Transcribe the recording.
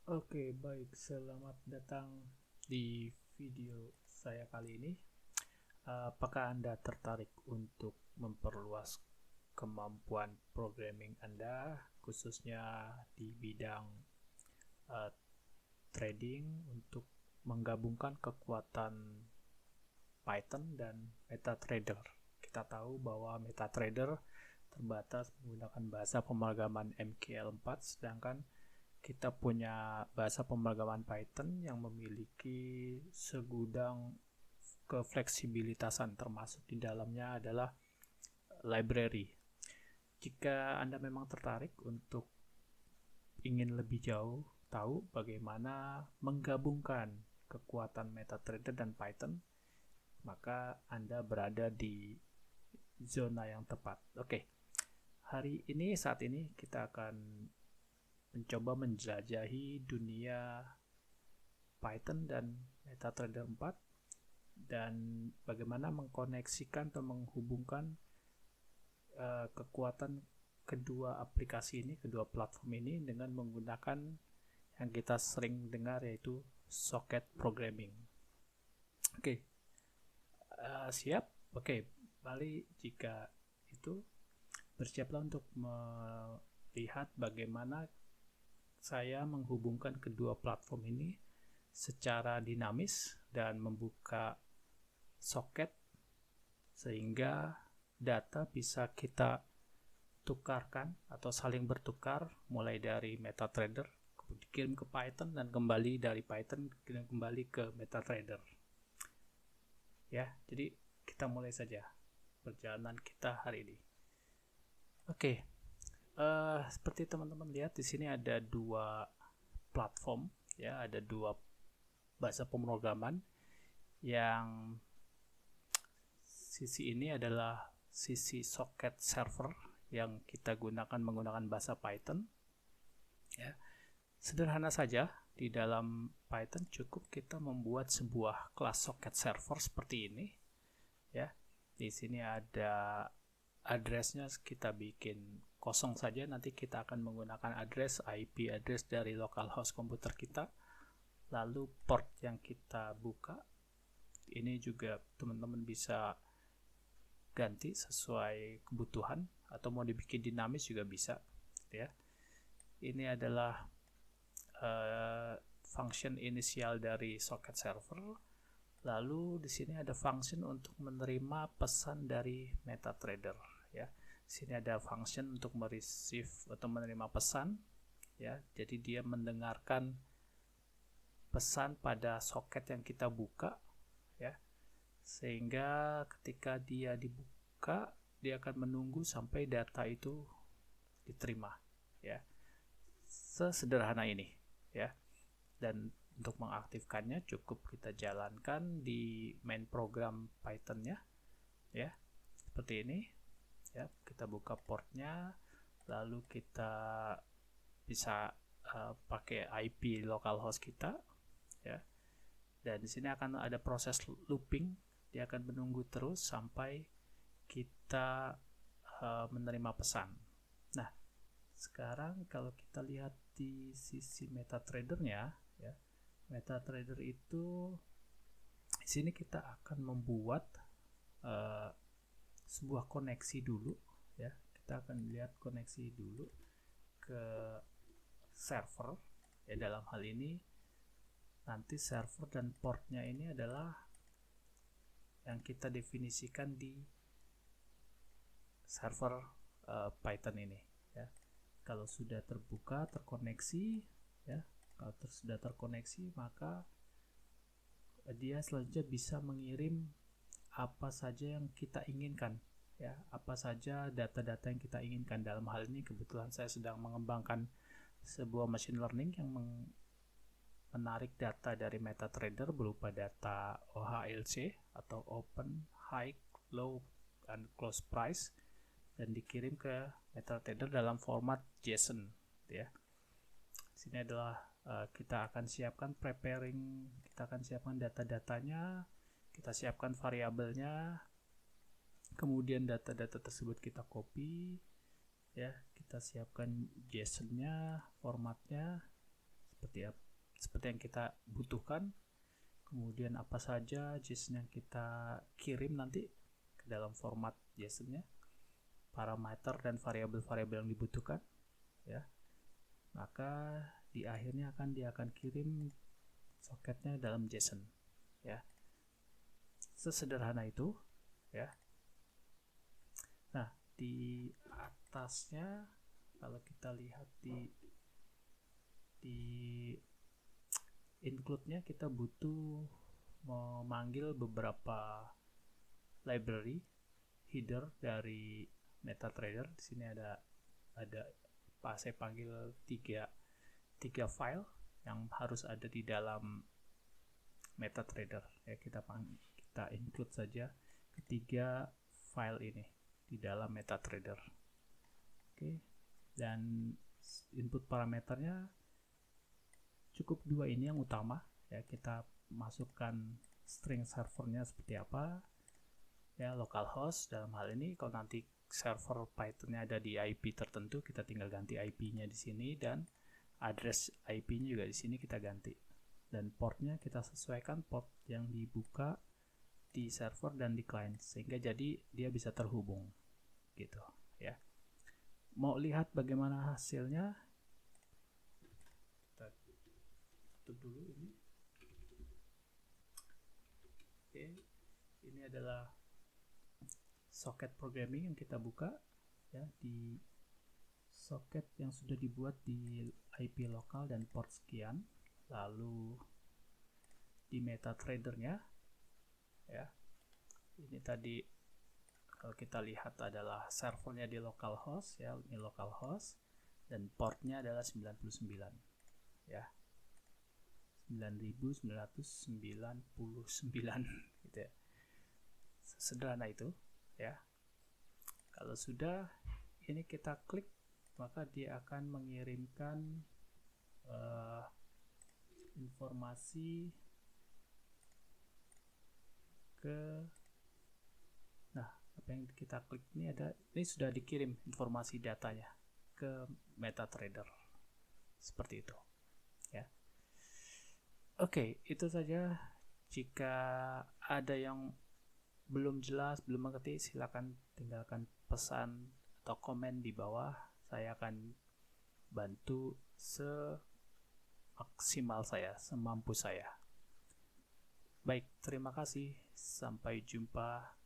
Oke, baik. Selamat datang di video saya kali ini. Apakah Anda tertarik untuk memperluas kemampuan programming Anda, khususnya di bidang uh, trading, untuk menggabungkan kekuatan Python dan MetaTrader? Kita tahu bahwa MetaTrader terbatas menggunakan bahasa pemrograman MKL4, sedangkan kita punya bahasa pemrograman Python yang memiliki segudang kefleksibilitasan, termasuk di dalamnya adalah library. Jika Anda memang tertarik untuk ingin lebih jauh tahu bagaimana menggabungkan kekuatan MetaTrader dan Python, maka Anda berada di zona yang tepat. Oke, saat ini kita akan mencoba menjelajahi dunia Python dan MetaTrader 4 dan bagaimana mengkoneksikan atau menghubungkan kekuatan kedua aplikasi ini, kedua platform ini dengan menggunakan yang kita sering dengar yaitu socket programming. Oke, siap? Oke, balik jika itu bersiaplah untuk melihat bagaimana saya menghubungkan kedua platform ini secara dinamis dan membuka soket sehingga data bisa kita tukarkan atau saling bertukar mulai dari MetaTrader dikirim ke Python dan kembali dari Python kembali ke MetaTrader. Ya, jadi kita mulai saja perjalanan kita hari ini. Oke, seperti teman-teman lihat di sini ada dua platform, ya, ada dua bahasa pemrograman. Yang sisi ini adalah sisi socket server yang kita gunakan menggunakan bahasa Python. Ya, sederhana saja, di dalam Python cukup kita membuat sebuah kelas socket server seperti ini. Ya, di sini ada addressnya, kita bikin kosong saja, nanti kita akan menggunakan address IP address dari localhost komputer kita. Lalu port yang kita buka ini juga teman-teman bisa ganti sesuai kebutuhan atau mau dibikin dinamis juga bisa, ya. Ini adalah function inisial dari socket server. Lalu di sini ada function untuk menerima pesan dari MetaTrader, ya. Di sini ada function untuk mereceive atau menerima pesan, ya. Jadi dia mendengarkan pesan pada soket yang kita buka, ya. Sehingga ketika dia dibuka, dia akan menunggu sampai data itu diterima, ya. Sesederhana ini, ya. Dan untuk mengaktifkannya cukup kita jalankan di main program Python-nya, ya. Seperti ini, ya. Kita buka portnya, lalu kita bisa pakai IP localhost kita, ya. Dan di sini akan ada proses looping, dia akan menunggu terus sampai kita menerima pesan. Nah, sekarang kalau kita lihat di sisi MetaTrader-nya, ya, MetaTrader itu di sini kita akan membuat sebuah koneksi dulu, ya. Kita akan lihat koneksi dulu ke server, ya. Dalam hal ini nanti server dan portnya ini adalah yang kita definisikan di server Python ini, ya. Kalau sudah terbuka, terkoneksi, ya. Kalau sudah terkoneksi, maka dia selanjutnya bisa mengirim apa saja yang kita inginkan, ya. Apa saja data-data yang kita inginkan. Dalam hal ini kebetulan saya sedang mengembangkan sebuah machine learning yang menarik data dari MetaTrader berupa data OHLC atau Open, High, Low, and Close Price, dan dikirim ke MetaTrader dalam format JSON, ya. Sini adalah kita akan siapkan kita akan siapkan data-datanya, kita siapkan variabelnya, kemudian data-data tersebut kita copy, ya. Kita siapkan JSON-nya, formatnya seperti yang kita butuhkan. Kemudian apa saja JSON yang kita kirim nanti ke dalam format JSON-nya, parameter dan variabel-variabel yang dibutuhkan, ya. Maka di akhirnya dia akan kirim soketnya dalam JSON, ya. Sesederhana itu, ya. Nah, di atasnya kalau kita lihat di include-nya, kita butuh memanggil beberapa library header dari MetaTrader. Di sini ada saya panggil tiga file yang harus ada di dalam MetaTrader, ya. Kita include saja ketiga file ini di dalam MetaTrader. Oke. Dan input parameternya cukup dua ini yang utama, ya. Kita masukkan string servernya seperti apa, ya, localhost dalam hal ini. Kalau nanti server Python-nya ada di IP tertentu, kita tinggal ganti IP-nya di sini, dan address IP-nya juga di sini kita ganti. Dan portnya kita sesuaikan port yang dibuka di server dan di client, sehingga jadi dia bisa terhubung, gitu, ya. Mau lihat bagaimana hasilnya? Dulu ini. Oke, ini adalah socket programming yang kita buka, ya, di socket yang sudah dibuat di IP lokal dan port sekian. Lalu di MetaTrader-nya, ya, ini tadi kalau kita lihat adalah servernya di localhost, ya, ini localhost, dan portnya adalah 99, ya. 9999 gitu, ya. Sederhana itu, ya. Kalau sudah, ini kita klik, maka dia akan mengirimkan informasi ke, nah, apa yang kita klik ini sudah dikirim informasi datanya ke MetaTrader, seperti itu, ya. Oke, itu saja. Jika ada yang belum jelas, belum mengerti, silakan tinggalkan pesan atau komen di bawah. Saya akan bantu semaksimal saya, semampu saya. Baik, terima kasih. Sampai jumpa